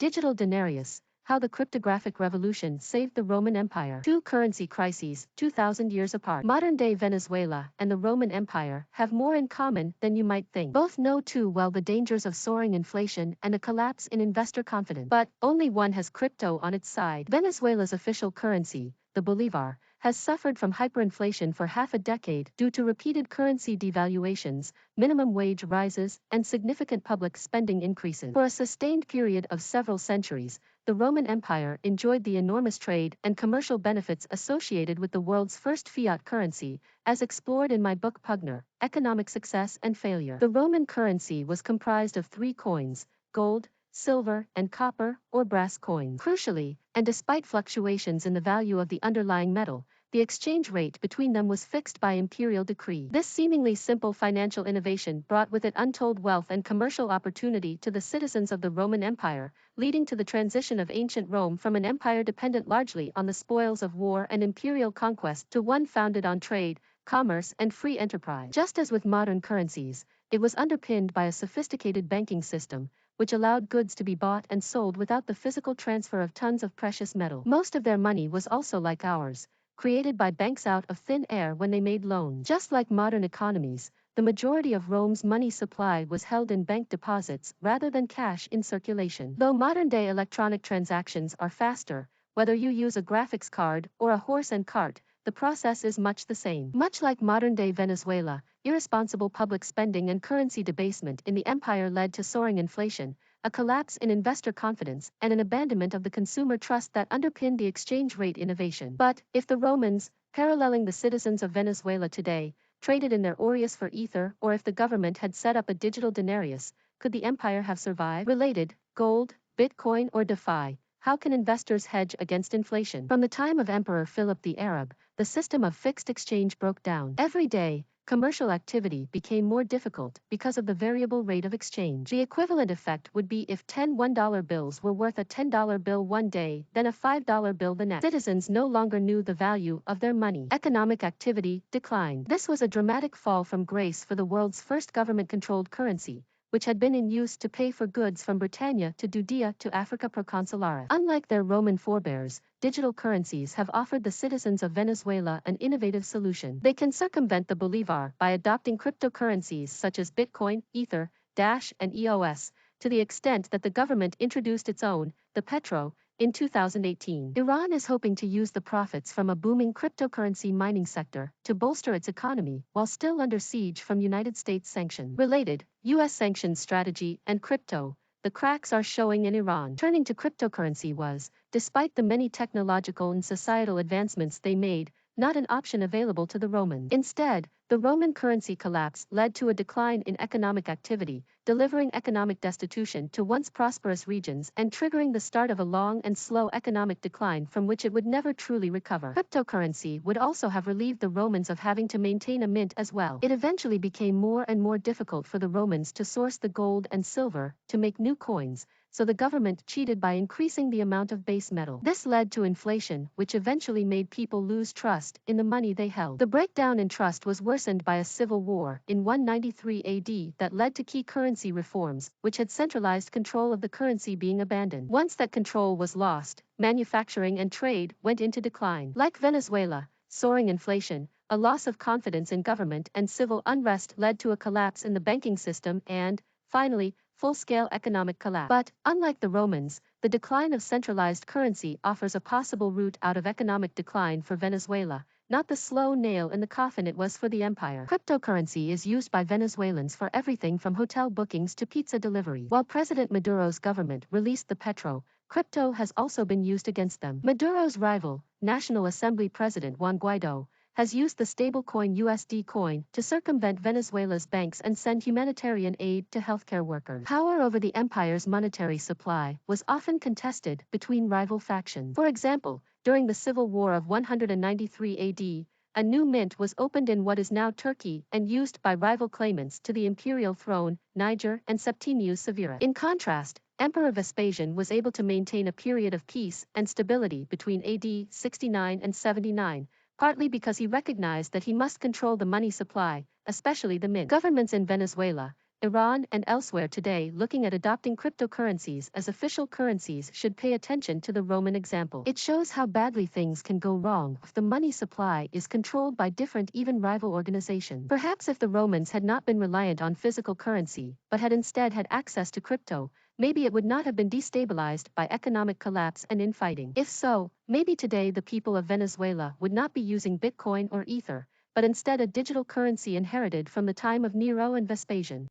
Digital Denarius, How the Cryptographic Revolution Saved the Roman Empire. Two currency crises, 2,000 years apart. Modern-day Venezuela and the Roman Empire have more in common than you might think. Both know too well the dangers of soaring inflation and a collapse in investor confidence. But only one has crypto on its side. Venezuela's official currency, the bolívar, has suffered from hyperinflation for half a decade due to repeated currency devaluations, minimum wage rises, and significant public spending increases. For a sustained period of several centuries, the Roman Empire enjoyed the enormous trade and commercial benefits associated with the world's first fiat currency, as explored in my book Pugner, Economic Success and Failure. The Roman currency was comprised of three coins: gold, silver, and copper, or brass coins. Crucially, and despite fluctuations in the value of the underlying metal, the exchange rate between them was fixed by imperial decree. This seemingly simple financial innovation brought with it untold wealth and commercial opportunity to the citizens of the Roman Empire, leading to the transition of ancient Rome from an empire dependent largely on the spoils of war and imperial conquest to one founded on trade, commerce, and free enterprise. Just as with modern currencies, it was underpinned by a sophisticated banking system, which allowed goods to be bought and sold without the physical transfer of tons of precious metal. Most of their money was also like ours, created by banks out of thin air when they made loans. Just like modern economies, the majority of Rome's money supply was held in bank deposits rather than cash in circulation. Though modern-day electronic transactions are faster, whether you use a graphics card or a horse and cart, the process is much the same. Much like modern-day Venezuela, irresponsible public spending and currency debasement in the empire led to soaring inflation, a collapse in investor confidence, and an abandonment of the consumer trust that underpinned the exchange rate innovation. But if the Romans, paralleling the citizens of Venezuela today, traded in their aureus for ether, or if the government had set up a digital denarius, could the empire have survived? Related, gold, Bitcoin, or DeFi. How can investors hedge against inflation? From the time of Emperor Philip the Arab, the system of fixed exchange broke down. Every day, commercial activity became more difficult because of the variable rate of exchange. The equivalent effect would be if 10 $1 bills were worth a $10 bill one day, then a $5 bill the next. Citizens no longer knew the value of their money. Economic activity declined. This was a dramatic fall from grace for the world's first government-controlled currency, which had been in use to pay for goods from Britannia to Judea to Africa Proconsularis. Unlike their Roman forebears, digital currencies have offered the citizens of Venezuela an innovative solution. They can circumvent the bolívar by adopting cryptocurrencies such as Bitcoin, Ether, Dash, and EOS, to the extent that the government introduced its own, the petro, in 2018. Iran is hoping to use the profits from a booming cryptocurrency mining sector to bolster its economy while still under siege from United States sanctions. Related, U.S. sanctions strategy and crypto. The cracks are showing in Iran. Turning to cryptocurrency was, despite the many technological and societal advancements they made, not an option available to the Romans. Instead, the Roman currency collapse led to a decline in economic activity, delivering economic destitution to once prosperous regions and triggering the start of a long and slow economic decline from which it would never truly recover. Cryptocurrency would also have relieved the Romans of having to maintain a mint as well. It eventually became more and more difficult for the Romans to source the gold and silver to make new coins, so the government cheated by increasing the amount of base metal. This led to inflation, which eventually made people lose trust in the money they held. The breakdown in trust was worsened by a civil war in 193 AD that led to key currency reforms, which had centralized control of the currency being abandoned. Once that control was lost, manufacturing and trade went into decline. Like Venezuela, soaring inflation, a loss of confidence in government, and civil unrest led to a collapse in the banking system and, finally, full-scale economic collapse. But, unlike the Romans, the decline of centralized currency offers a possible route out of economic decline for Venezuela, not the slow nail in the coffin it was for the empire. Cryptocurrency is used by Venezuelans for everything from hotel bookings to pizza delivery. While President Maduro's government released the petro, crypto has also been used against them. Maduro's rival, National Assembly President Juan Guaido, has used the stablecoin USD coin to circumvent Venezuela's banks and send humanitarian aid to healthcare workers. Power over the empire's monetary supply was often contested between rival factions. For example, during the civil war of 193 AD, a new mint was opened in what is now Turkey and used by rival claimants to the imperial throne, Niger and Septimius Severus. In contrast, Emperor Vespasian was able to maintain a period of peace and stability between AD 69 and 79, partly because he recognized that he must control the money supply, especially the mint. Governments in Venezuela, Iran, and elsewhere today looking at adopting cryptocurrencies as official currencies should pay attention to the Roman example. It shows how badly things can go wrong if the money supply is controlled by different, even rival organizations. Perhaps if the Romans had not been reliant on physical currency, but had instead had access to crypto, maybe it would not have been destabilized by economic collapse and infighting. If so, maybe today the people of Venezuela would not be using Bitcoin or Ether, but instead a digital currency inherited from the time of Nero and Vespasian.